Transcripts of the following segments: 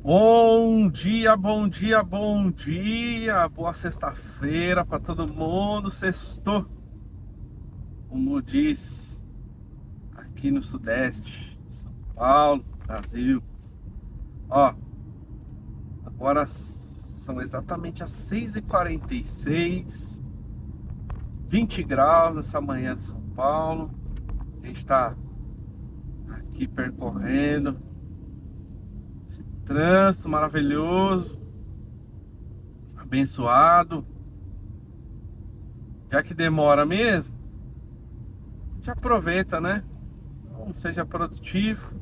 Bom dia, bom dia, bom dia. Boa sexta-feira para todo mundo. Sextou, como diz aqui no Sudeste, São Paulo, Brasil. Ó, agora são exatamente as 6h46, 20 graus essa manhã de São Paulo. A gente está aqui percorrendo esse trânsito maravilhoso, abençoado. Já que demora mesmo, a gente aproveita, né? Então, seja produtivo,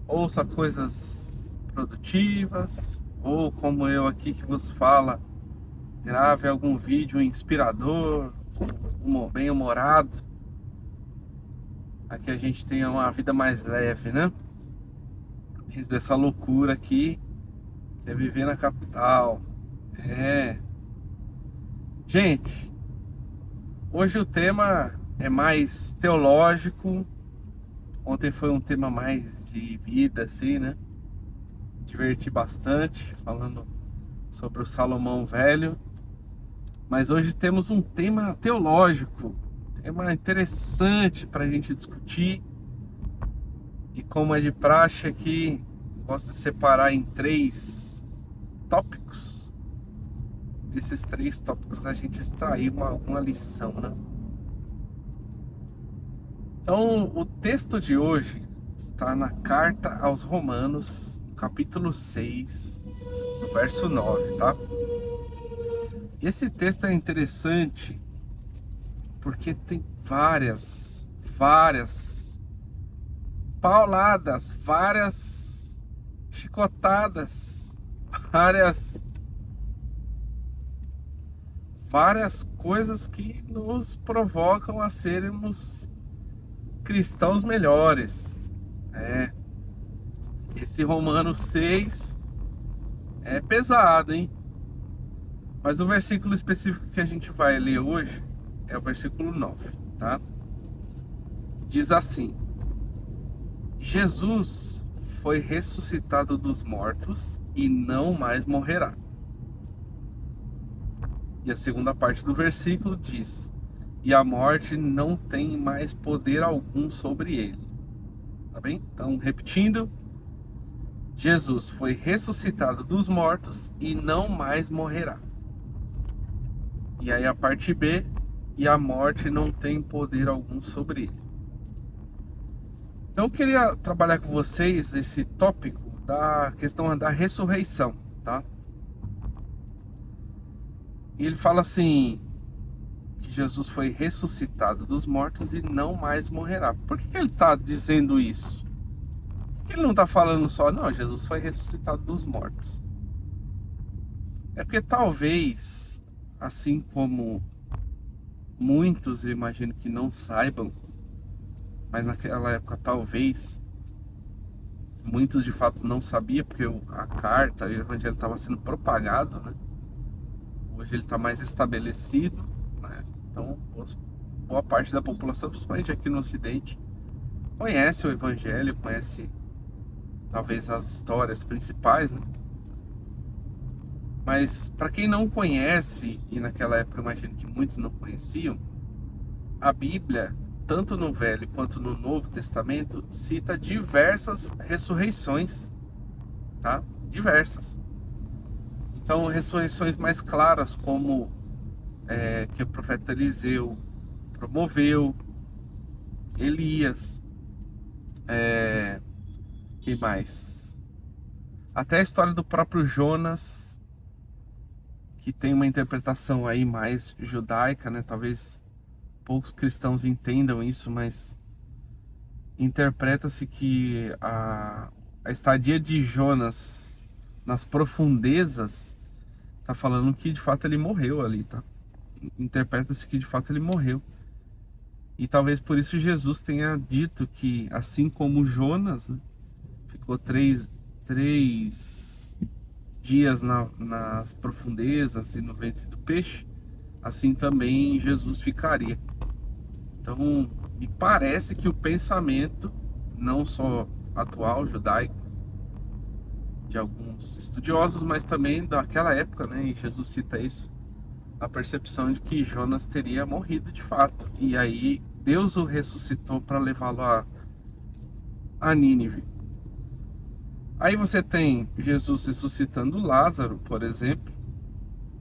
ouça coisas produtivas, ou como eu aqui que vos fala, grave algum vídeo inspirador, bem-humorado, para que a gente tenha uma vida mais leve, né? Desde dessa loucura aqui, que é viver na capital. É. Gente, hoje o tema é mais teológico. Ontem foi um tema mais de vida, assim, né? Diverti bastante, falando sobre o Salomão Velho. Mas hoje temos um tema teológico, tema interessante para a gente discutir. E como é de praxe aqui, gosto de separar em 3 tópicos. Desses 3 tópicos a gente extrair uma lição, né? Então, o texto de hoje está na carta aos Romanos, capítulo 6, no verso 9, tá? E esse texto é interessante porque tem várias pauladas, várias chicotadas, várias coisas que nos provocam a sermos cristãos melhores. Esse Romanos 6 é pesado, hein? Mas o versículo específico que a gente vai ler hoje é o versículo 9, tá? Diz assim: Jesus foi ressuscitado dos mortos e não mais morrerá. E a segunda parte do versículo diz: e a morte não tem mais poder algum sobre ele. Tá bem? Então, repetindo: Jesus foi ressuscitado dos mortos e não mais morrerá. E aí a parte B: e a morte não tem poder algum sobre ele. Então eu queria trabalhar com vocês esse tópico da questão da ressurreição, tá? E ele fala assim, que Jesus foi ressuscitado dos mortos e não mais morrerá. Por que ele está dizendo isso? Por que ele não está falando só, não, Jesus foi ressuscitado dos mortos? É porque talvez, assim como muitos, eu imagino que não saibam, mas naquela época talvez muitos de fato não sabiam, porque a carta e o evangelho estava sendo propagado, né? Hoje ele está mais estabelecido, né? Então boa parte da população, principalmente aqui no Ocidente, conhece o evangelho, conhece talvez as histórias principais, né? Mas para quem não conhece, e naquela época eu imagino que muitos não conheciam, a Bíblia, tanto no Velho quanto no Novo Testamento, cita diversas ressurreições, tá? Diversas. Então, ressurreições mais claras, como que o profeta Eliseu promoveu, Elias, quem mais? Até a história do próprio Jonas, que tem uma interpretação aí mais judaica, né? Talvez poucos cristãos entendam isso, mas interpreta-se que a estadia de Jonas nas profundezas tá falando que de fato ele morreu ali, tá? Interpreta-se que de fato ele morreu. E talvez por isso Jesus tenha dito que, assim como Jonas, né, ficou três dias nas profundezas e no ventre do peixe, assim também Jesus ficaria. Então, me parece que o pensamento, não só atual, judaico, de alguns estudiosos, mas também daquela época, né? E Jesus cita isso, a percepção de que Jonas teria morrido de fato. E aí Deus o ressuscitou para levá-lo a Nínive. Aí você tem Jesus ressuscitando Lázaro, por exemplo,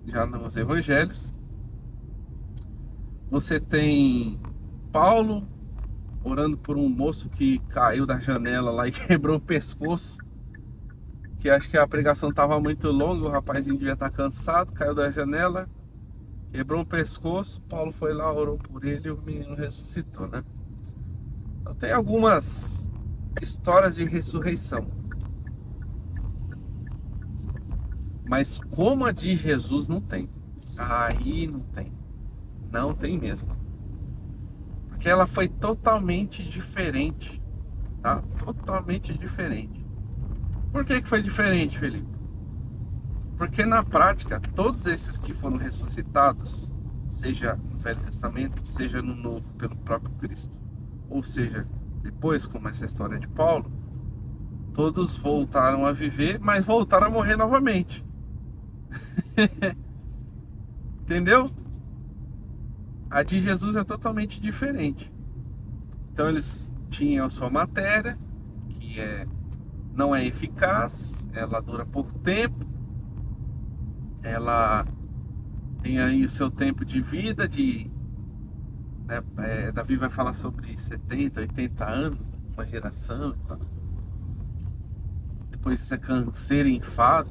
já nos evangelhos. Você tem Paulo orando por um moço que caiu da janela lá e quebrou o pescoço, que acho que a pregação estava muito longa, o rapazinho devia estar cansado, caiu da janela, quebrou o pescoço, Paulo foi lá, orou por ele e o menino ressuscitou, né? Então tem algumas histórias de ressurreição, mas como a de Jesus não tem. Aí não tem mesmo, porque ela foi totalmente diferente, tá? Totalmente diferente. Por que foi diferente, Felipe? Porque na prática, todos esses que foram ressuscitados, seja no Velho Testamento, seja no Novo, pelo próprio Cristo, ou seja, depois, como essa história de Paulo, todos voltaram a viver, mas voltaram a morrer novamente. Entendeu? A de Jesus é totalmente diferente. Então eles tinham a sua matéria, que não é eficaz, ela dura pouco tempo, ela tem aí o seu tempo de vida, né, Davi vai falar sobre 70, 80 anos, uma geração e tal. Depois isso é canseiro e enfado.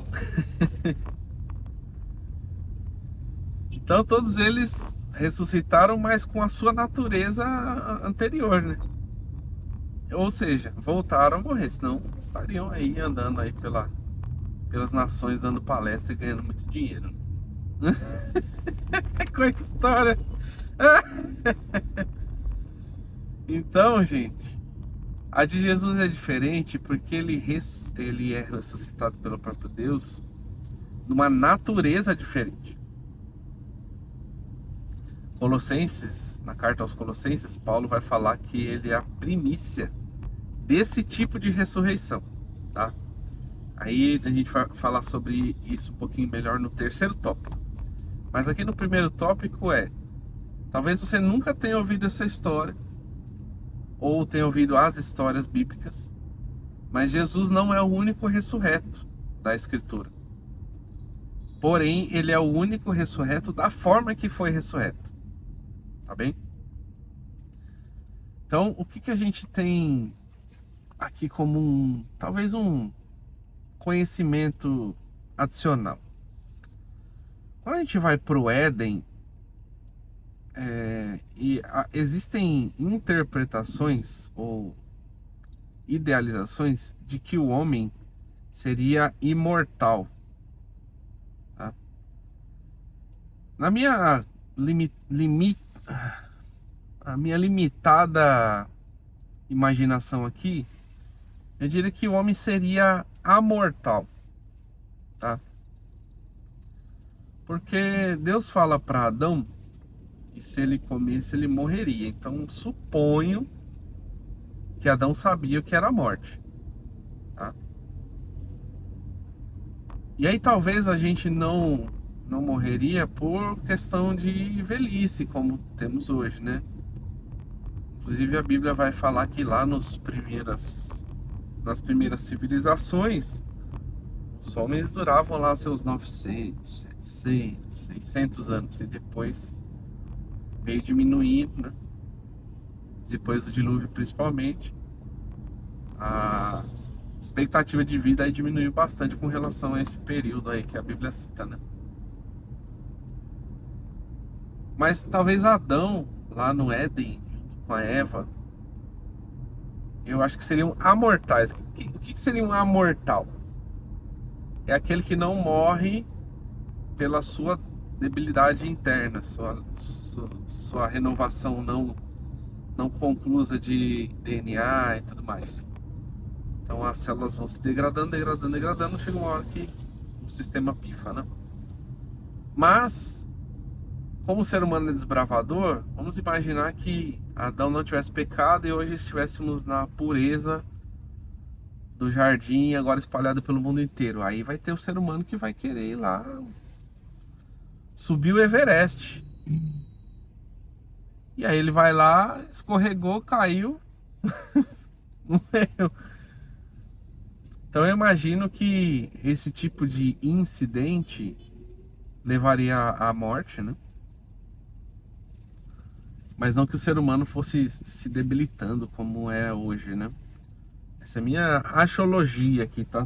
Então todos eles ressuscitaram, mas com a sua natureza anterior, né? Ou seja, voltaram a morrer, senão estariam aí andando aí pelas nações dando palestra e ganhando muito dinheiro. Com a história. Então, gente, a de Jesus é diferente porque ele é ressuscitado pelo próprio Deus numa natureza diferente. Colossenses, na carta aos Colossenses, Paulo vai falar que ele é a primícia desse tipo de ressurreição, tá? Aí a gente vai falar sobre isso um pouquinho melhor no terceiro tópico. Mas aqui no primeiro tópico talvez você nunca tenha ouvido essa história, ou tenha ouvido as histórias bíblicas, mas Jesus não é o único ressurreto da Escritura. Porém, ele é o único ressurreto da forma que foi ressurreto. Tá bem? Então, o que a gente tem aqui como talvez um conhecimento adicional? Quando a gente vai para o Éden, existem interpretações ou idealizações de que o homem seria imortal, tá? Na minha a minha limitada imaginação aqui, eu diria que o homem seria amortal, tá? Porque Deus fala para Adão que se ele comesse ele morreria. Então suponho que Adão sabia o que era a morte, tá? E aí talvez a gente não morreria por questão de velhice, como temos hoje, né? Inclusive a Bíblia vai falar que lá nas primeiras civilizações, os homens duravam lá seus 900, 700, 600 anos, e depois veio diminuindo, né? Depois do dilúvio principalmente, a expectativa de vida aí diminuiu bastante com relação a esse período aí que a Bíblia cita, né? Mas talvez Adão, lá no Éden, com a Eva, eu acho que seriam amortais. O que seria um amortal? É aquele que não morre pela sua debilidade interna, sua renovação não conclusa de DNA e tudo mais. Então as células vão se degradando, chega uma hora que o sistema pifa, né? Mas, como o ser humano é desbravador, vamos imaginar que Adão não tivesse pecado e hoje estivéssemos na pureza do jardim, agora espalhado pelo mundo inteiro. Aí vai ter o ser humano que vai querer ir lá subir o Everest. E aí ele vai lá, escorregou, caiu, morreu. Então eu imagino que esse tipo de incidente levaria à morte, né? Mas não que o ser humano fosse se debilitando como é hoje, né? Essa é a minha axiologia aqui, tá?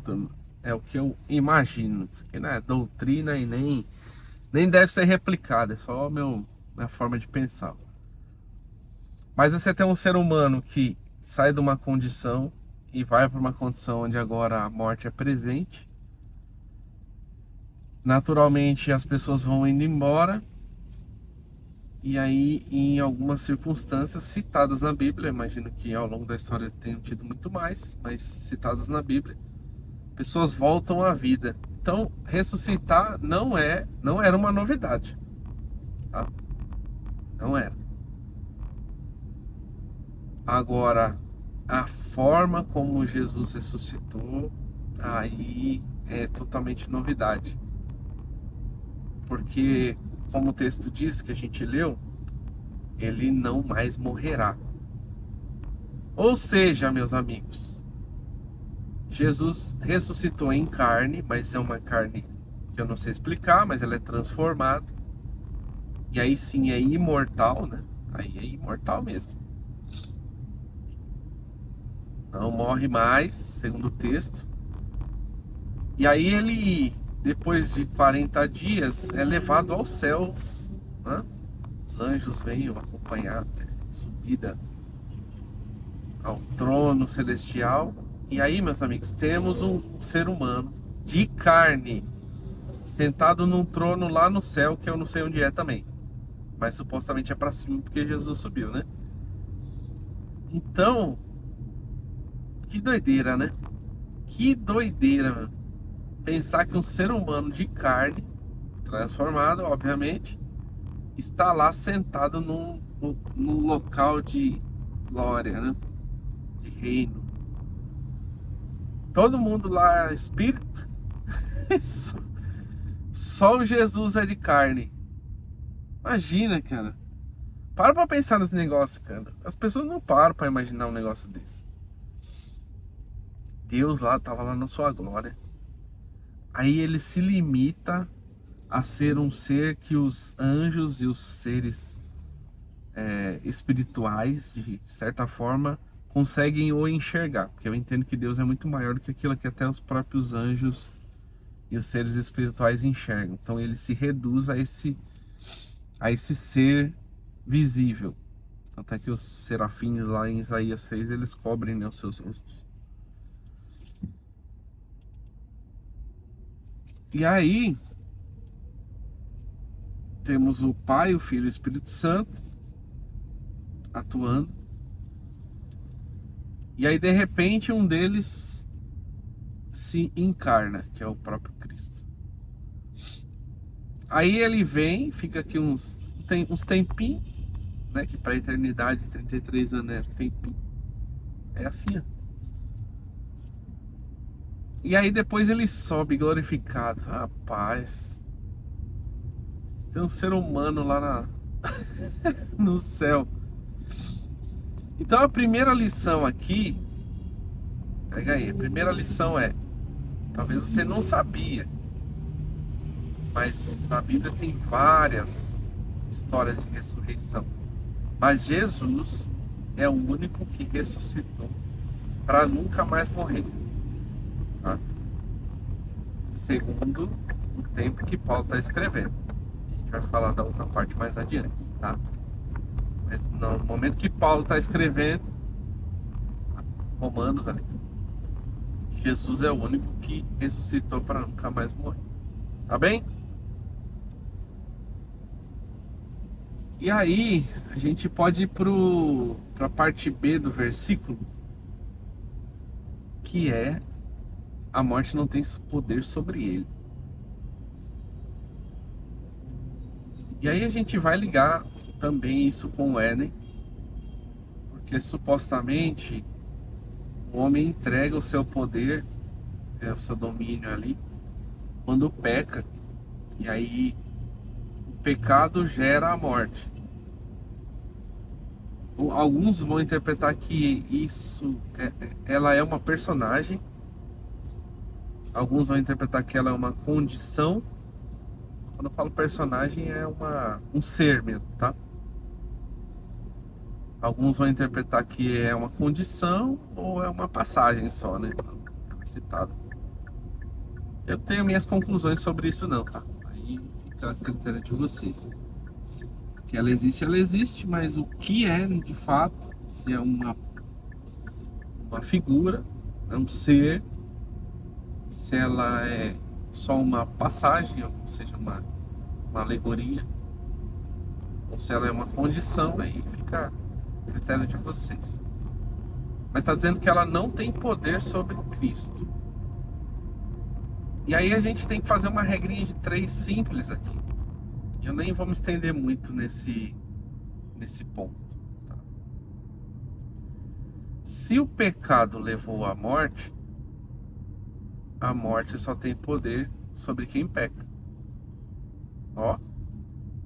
É o que eu imagino. Isso aqui não é doutrina e nem deve ser replicado, é só minha forma de pensar. Mas você tem um ser humano que sai de uma condição e vai para uma condição onde agora a morte é presente. Naturalmente as pessoas vão indo embora. E aí, em algumas circunstâncias citadas na Bíblia, imagino que ao longo da história tenham tido muito mais, mas citadas na Bíblia, pessoas voltam à vida. Então, ressuscitar não era uma novidade, tá? Não era. Agora, a forma como Jesus ressuscitou, aí é totalmente novidade. Porque, como o texto diz que a gente leu, ele não mais morrerá. Ou seja, meus amigos, Jesus ressuscitou em carne, mas é uma carne que eu não sei explicar, mas ela é transformada. E aí sim é imortal, né? Aí é imortal mesmo. Não morre mais, segundo o texto. E aí ele, depois de 40 dias, é levado aos céus, né? Os anjos vêm o acompanhar até a subida ao trono celestial. E aí, meus amigos, temos um ser humano de carne sentado num trono lá no céu, que eu não sei onde é também, mas supostamente é para cima porque Jesus subiu, né? Então, que doideira, né? Que doideira, meu. Pensar que um ser humano de carne, transformado, obviamente, está lá sentado num local de glória, né? De reino. Todo mundo lá é espírito, só o Jesus é de carne. Imagina, cara. Para pra pensar nesse negócio, cara. As pessoas não param pra imaginar um negócio desse. Deus lá tava lá na sua glória. Aí ele se limita a ser um ser que os anjos e os seres espirituais, de certa forma, conseguem o enxergar. Porque eu entendo que Deus é muito maior do que aquilo que até os próprios anjos e os seres espirituais enxergam. Então ele se reduz a esse ser visível. Até que os serafins lá em Isaías 6, eles cobrem, né, os seus rostos. E aí, temos o Pai, o Filho e o Espírito Santo atuando. E aí, de repente, um deles se encarna, que é o próprio Cristo. Aí ele vem, fica aqui uns tempinhos, né? Que para a eternidade, 33 anos é tempinho. É assim, ó. E aí depois ele sobe glorificado. Rapaz, tem um ser humano lá no céu. Então a primeira lição aqui, pega aí, a primeira lição é, talvez você não sabia, mas na Bíblia tem várias histórias de ressurreição. Mas Jesus é o único que ressuscitou para nunca mais morrer, tá? Segundo o tempo que Paulo está escrevendo. A gente vai falar da outra parte mais adiante, tá? Mas no momento que Paulo está escrevendo, Romanos ali, Jesus é o único que ressuscitou para nunca mais morrer. Tá bem? E aí, a gente pode ir para a parte B do versículo, que é: a morte não tem poder sobre ele. E aí a gente vai ligar também isso com o Éden, porque supostamente O homem entrega o seu poder, o seu domínio ali, quando peca. E aí o pecado gera a morte. Alguns vão interpretar que ela é uma personagem. Alguns vão interpretar que ela é uma condição. Quando eu falo personagem, é um ser mesmo, tá? Alguns vão interpretar que é uma condição ou é uma passagem só, né? É citado. Eu tenho minhas conclusões sobre isso não, tá? Aí fica a critério de vocês. Que ela existe, mas o que é de fato, se é uma figura, é um ser, se ela é só uma passagem, ou seja, uma alegoria, ou se ela é uma condição, aí fica a critério de vocês. Mas está dizendo que ela não tem poder sobre Cristo. E aí a gente tem que fazer uma regrinha de 3 simples aqui. Eu nem vou me estender muito nesse ponto. Tá? Se o pecado levou à morte, a morte só tem poder sobre quem peca. Ó,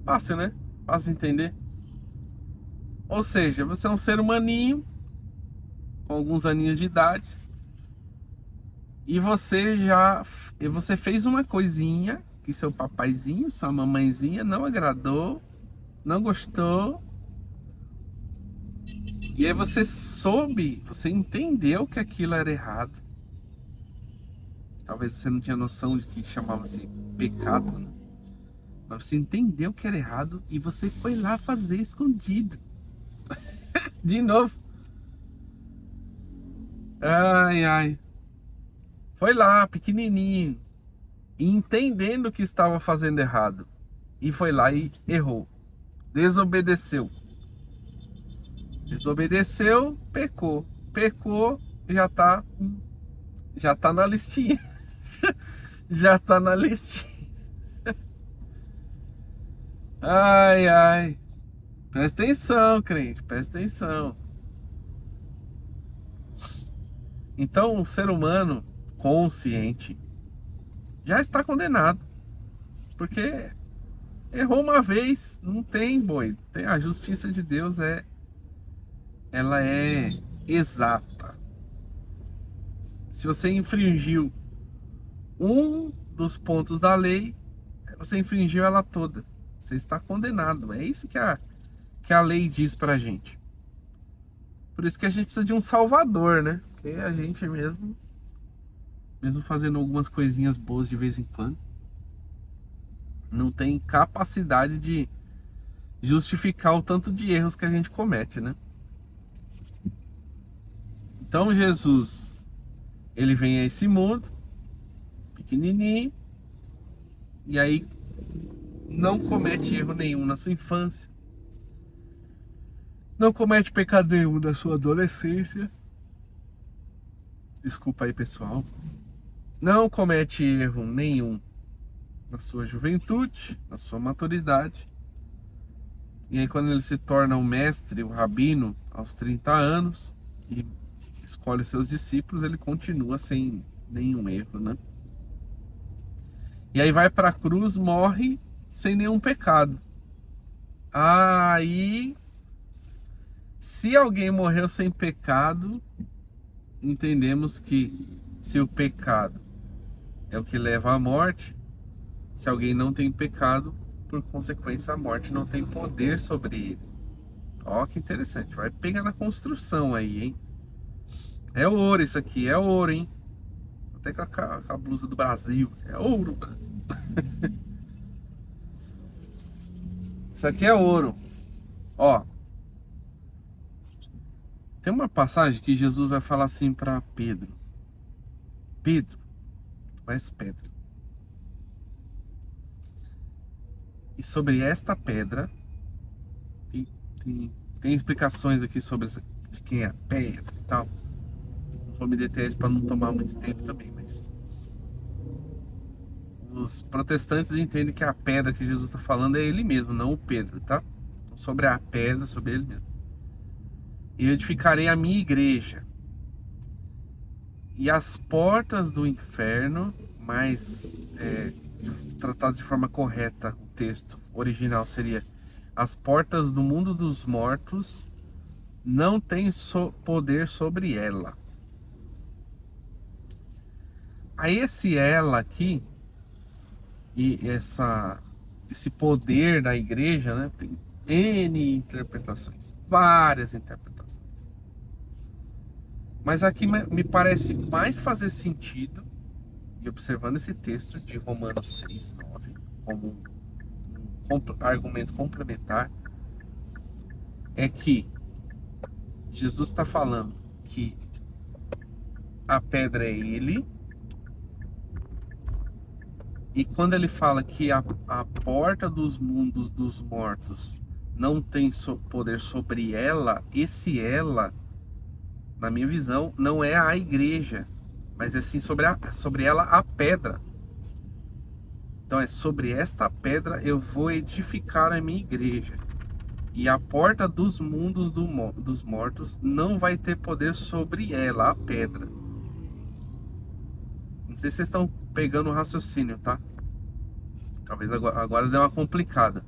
fácil, né? Fácil de entender. Ou seja, você é um ser humaninho, com alguns aninhos de idade, e você fez uma coisinha que seu papaizinho, sua mamãezinha não agradou, não gostou. E aí você entendeu que aquilo era errado. Talvez você não tinha noção de que chamava-se pecado, né? Mas você entendeu que era errado e você foi lá fazer escondido. De novo. Ai, ai. Foi lá, pequenininho, entendendo que estava fazendo errado. E foi lá e errou. Desobedeceu. Desobedeceu, pecou. Pecou, já tá na listinha. Já tá na listinha. Ai, ai. Presta atenção, crente, presta atenção. Então, o ser humano consciente já está condenado. Porque errou uma vez, não tem boi. A justiça de Deus ela é exata. Se você infringiu um dos pontos da lei, você infringiu ela toda. Você está condenado. É isso que a lei diz pra gente. Por isso que a gente precisa de um salvador, né? Porque a gente mesmo fazendo algumas coisinhas boas de vez em quando, não tem capacidade de justificar o tanto de erros que a gente comete, né? Então Jesus, ele vem a esse mundo pequenininho e aí não comete erro nenhum na sua infância, não comete pecado nenhum na sua adolescência. Desculpa aí, pessoal. Não comete erro nenhum na sua juventude, na sua maturidade. E aí quando ele se torna um mestre, o rabino, aos 30 anos, e escolhe seus discípulos, ele continua sem nenhum erro, né? E aí vai para a cruz, morre sem nenhum pecado. Aí, se alguém morreu sem pecado, entendemos que se o pecado é o que leva à morte, se alguém não tem pecado, por consequência a morte não tem poder sobre ele. Ó, que interessante, vai pegar na construção aí, hein? É ouro isso aqui, é ouro, hein? Até com a blusa do Brasil, é ouro. Isso aqui é ouro. Ó, tem uma passagem que Jesus vai falar assim para Pedro: Pedro, tu és pedra. E sobre esta pedra, tem explicações aqui sobre de quem é a pedra e tal. Não vou me deter isso para não tomar muito tempo também, mas os protestantes entendem que a pedra que Jesus está falando é ele mesmo, não o Pedro, tá? Então, sobre a pedra, sobre ele mesmo. E edificarei a minha igreja. e as portas do inferno, mas tratado de forma correta, o texto original seria: as portas do mundo dos mortos não têm poder sobre ela. Aí esse ela aqui e esse poder da igreja, né, tem N interpretações, várias interpretações. Mas aqui me parece mais fazer sentido, e observando esse texto de Romanos 6:9 como um argumento complementar, é que Jesus está falando que a pedra é ele, e quando ele fala que a porta dos mundos dos mortos não tem poder sobre ela, esse ela, na minha visão, não é a igreja, mas é sim sobre ela a pedra. Então é sobre esta pedra eu vou edificar a minha igreja. E a porta dos mundos dos mortos não vai ter poder sobre ela, a pedra. Não sei se vocês estão pegando o raciocínio, tá? Talvez agora dê uma complicada.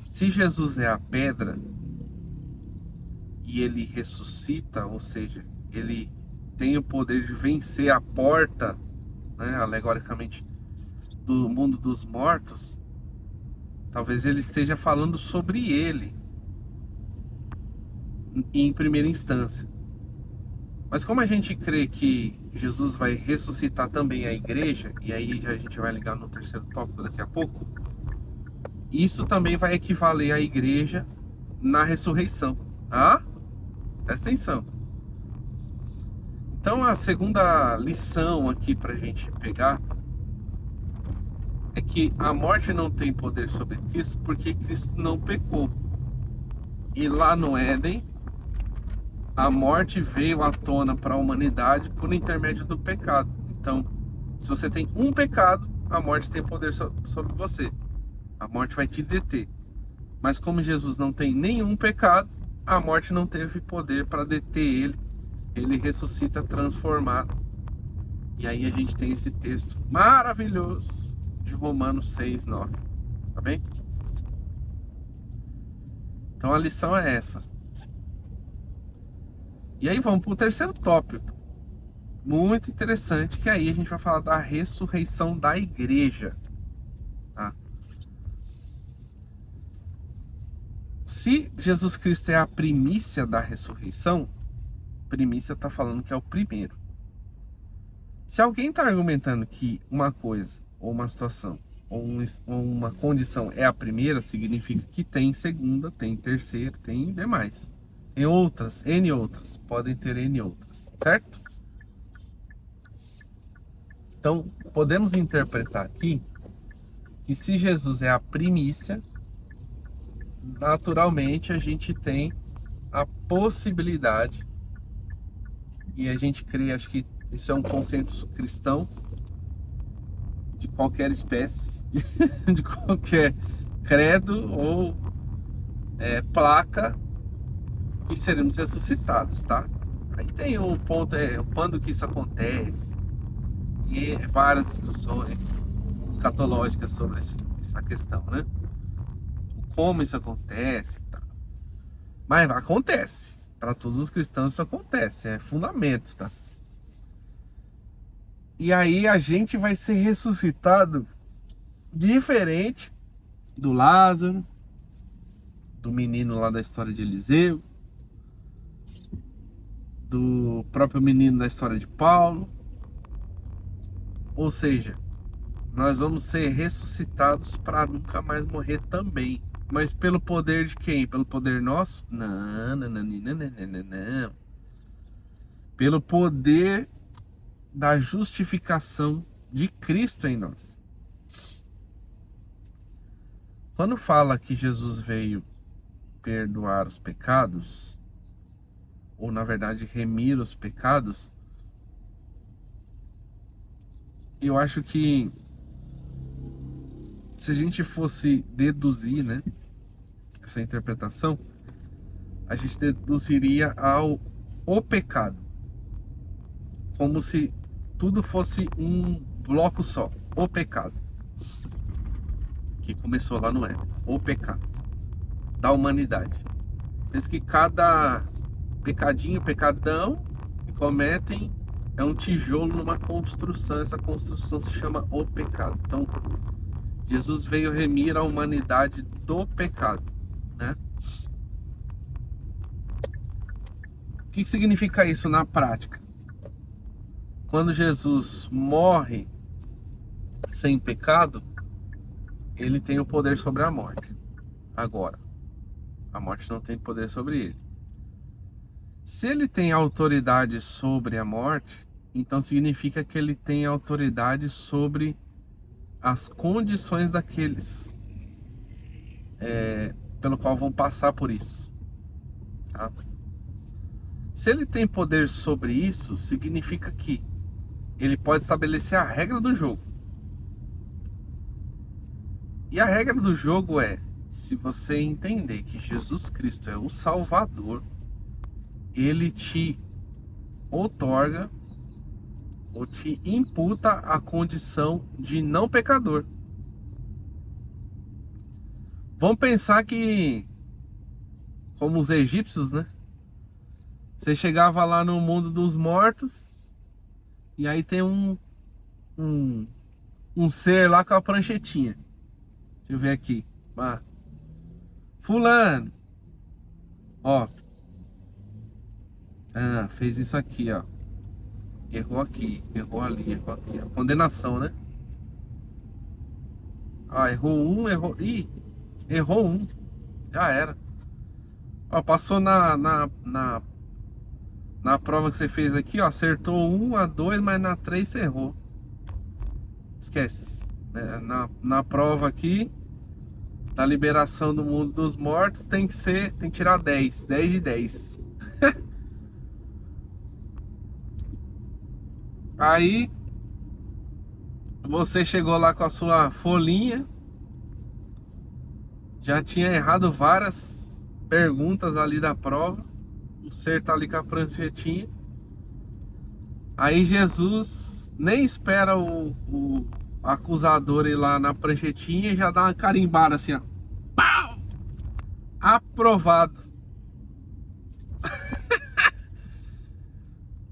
Se Jesus é a pedra e ele ressuscita, ou seja, ele tem o poder de vencer a porta, né, alegoricamente, do mundo dos mortos, talvez ele esteja falando sobre ele em primeira instância. Mas como a gente crê que Jesus vai ressuscitar também a igreja, e aí a gente vai ligar no terceiro tópico daqui a pouco, isso também vai equivaler à igreja na ressurreição. Ah? Presta atenção. Então a segunda lição aqui pra gente pegar é que a morte não tem poder sobre Cristo porque Cristo não pecou. E lá no Éden, a morte veio à tona para a humanidade por intermédio do pecado. Então, se você tem um pecado, a morte tem poder sobre você. A morte vai te deter. Mas como Jesus não tem nenhum pecado, a morte não teve poder para deter ele. Ele ressuscita transformado. E aí a gente tem esse texto maravilhoso de Romanos 6:9. Tá bem? Então a lição é essa. E aí vamos para o terceiro tópico, muito interessante, que aí a gente vai falar da ressurreição da igreja. Tá? Se Jesus Cristo é a primícia da ressurreição, primícia está falando que é o primeiro. Se alguém está argumentando que uma coisa, ou uma situação, ou uma condição é a primeira, significa que tem segunda, tem terceira, tem demais. Em outras, N outras, podem ter N outras, certo? Então, podemos interpretar aqui que se Jesus é a primícia, naturalmente a gente tem a possibilidade, e a gente crê, acho que isso é um consenso cristão, de qualquer espécie, de qualquer credo ou placa, e seremos ressuscitados, tá? Aí tem um ponto, quando que isso acontece, e várias discussões escatológicas sobre essa questão, né? Como isso acontece, tá? Mas acontece, para todos os cristãos isso acontece, é fundamento, tá? E aí a gente vai ser ressuscitado diferente do Lázaro, do menino lá da história de Eliseu, do próprio menino da história de Paulo. Ou seja, nós vamos ser ressuscitados para nunca mais morrer também. Mas pelo poder de quem? Pelo poder nosso? Não, não, não, não, não, não, não. Pelo poder da justificação de Cristo em nós. Quando fala que Jesus veio perdoar os pecados, ou na verdade remir os pecados, eu acho que se a gente fosse deduzir, né, essa interpretação, a gente deduziria o pecado como se tudo fosse um bloco só, o pecado, que começou lá no Éden, o pecado da humanidade. Pensa que cada pecadinho, pecadão que cometem é um tijolo numa construção. Essa construção se chama o pecado. Então, Jesus veio remir a humanidade do pecado, né? O que significa isso na prática? Quando Jesus morre sem pecado, ele tem o poder sobre a morte. Agora, a morte não tem poder sobre ele. Se ele tem autoridade sobre a morte, então significa que ele tem autoridade sobre as condições daqueles pelo qual vão passar por isso, tá? Se ele tem poder sobre isso, significa que ele pode estabelecer a regra do jogo. E a regra do jogo é: se você entender que Jesus Cristo é o Salvador, ele te outorga ou te imputa a condição de não pecador. Vamos pensar que, como os egípcios, né? Você chegava lá no mundo dos mortos e aí tem um ser lá com a pranchetinha. Deixa eu ver aqui. Ah, fulano, ó, fez isso aqui, ó. Errou aqui, errou ali, errou aqui. Condenação, né? Errou um, errou. Ih, errou um. Já era. Ó, passou na prova que você fez aqui, ó. Acertou a dois, mas na 3 você errou. Esquece. Na prova aqui, da liberação do mundo dos mortos, tem que tirar 10 de 10. Aí você chegou lá com a sua folhinha, já tinha errado várias perguntas ali da prova, o ser tá ali com a pranchetinha. Aí Jesus nem espera o acusador ir lá na pranchetinha e já dá uma carimbada assim, ó. Pau! Aprovado.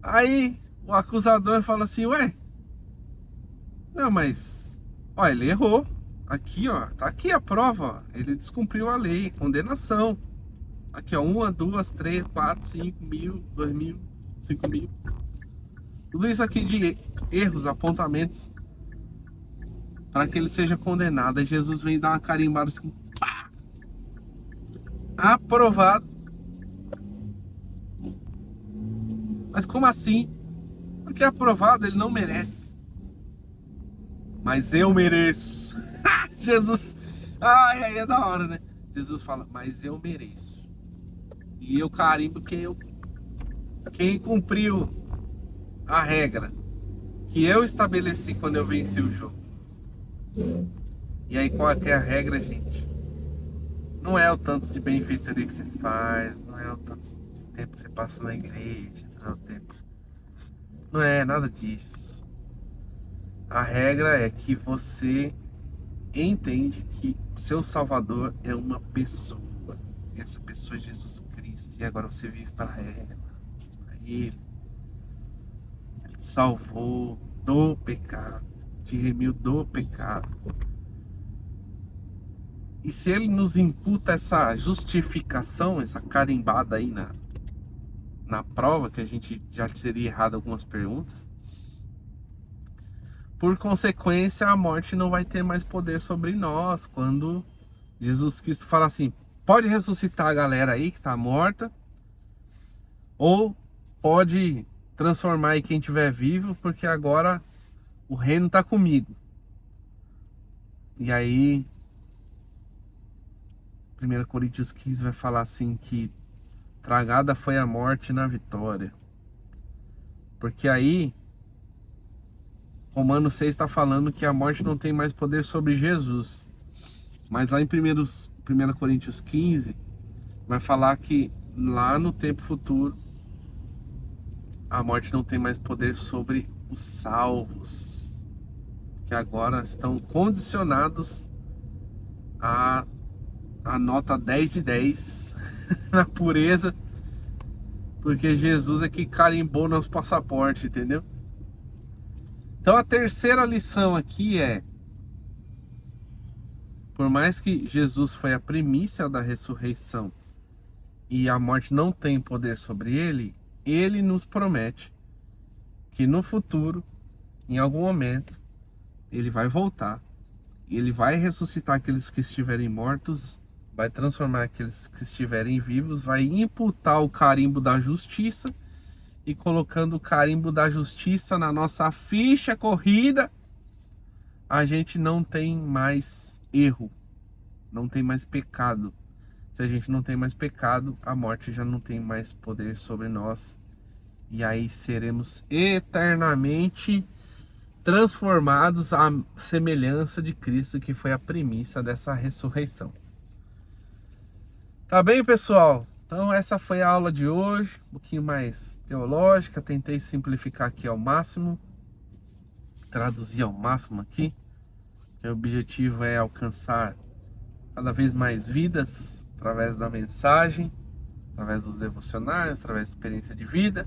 Aí o acusador fala assim: ué, não, mas ó, ele errou. Aqui, ó, tá aqui a prova, ó. Ele descumpriu a lei, condenação. Aqui, ó, 1, 2, 3, 4, 5 mil, 2 mil, 5 mil. Tudo isso aqui de erros, apontamentos, para que ele seja condenado. Aí Jesus vem dar uma carimbada assim, pá! Aprovado. Mas como assim? Porque aprovado ele não merece. Mas eu mereço. Jesus. Ai, aí é da hora, né? Jesus fala: mas eu mereço. E eu carimbo quem cumpriu a regra que eu estabeleci quando eu venci o jogo. E aí qual é que é a regra, gente? Não é o tanto de benfeitoria que você faz, não é o tanto de tempo que você passa na igreja, não é o tempo. Não é nada disso. A regra é que você entende que o seu Salvador é uma pessoa. E essa pessoa é Jesus Cristo. E agora você vive para ela, para Ele. Ele te salvou do pecado, te remiu do pecado. E se Ele nos imputa essa justificação, essa carimbada aí na prova, que a gente já teria errado algumas perguntas, por consequência, a morte não vai ter mais poder sobre nós. Quando Jesus Cristo fala assim: pode ressuscitar a galera aí que tá morta, ou pode transformar aí quem estiver vivo, porque agora o reino tá comigo. E aí 1 Coríntios 15 vai falar assim que tragada foi a morte na vitória. Porque aí Romanos 6 está falando que a morte não tem mais poder sobre Jesus. Mas lá em 1 Coríntios 15 vai falar que lá no tempo futuro a morte não tem mais poder sobre os salvos, que agora estão condicionados a nota 10 de 10 na pureza, porque Jesus é que carimbou nosso passaporte, entendeu? Então a terceira lição aqui é: por mais que Jesus foi a primícia da ressurreição e a morte não tem poder sobre ele, ele nos promete que no futuro, em algum momento, ele vai voltar, ele vai ressuscitar aqueles que estiverem mortos, vai transformar aqueles que estiverem vivos, vai imputar o carimbo da justiça, e colocando o carimbo da justiça na nossa ficha corrida, a gente não tem mais erro, não tem mais pecado. Se a gente não tem mais pecado, a morte já não tem mais poder sobre nós. E aí seremos eternamente transformados à semelhança de Cristo, que foi a primícia dessa ressurreição. Tá bem, pessoal? Então essa foi a aula de hoje, um pouquinho mais teológica, tentei simplificar aqui ao máximo, traduzir ao máximo aqui, que o objetivo é alcançar cada vez mais vidas através da mensagem, através dos devocionais, através da experiência de vida.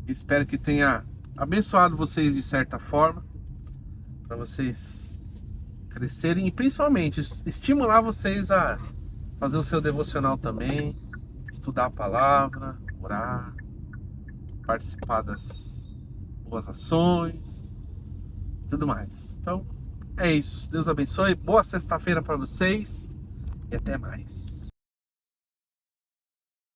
Espero que tenha abençoado vocês de certa forma, para vocês crescerem e principalmente estimular vocês a fazer o seu devocional também, estudar a palavra, orar, participar das boas ações, tudo mais. Então, é isso. Deus abençoe. Boa sexta-feira para vocês e até mais.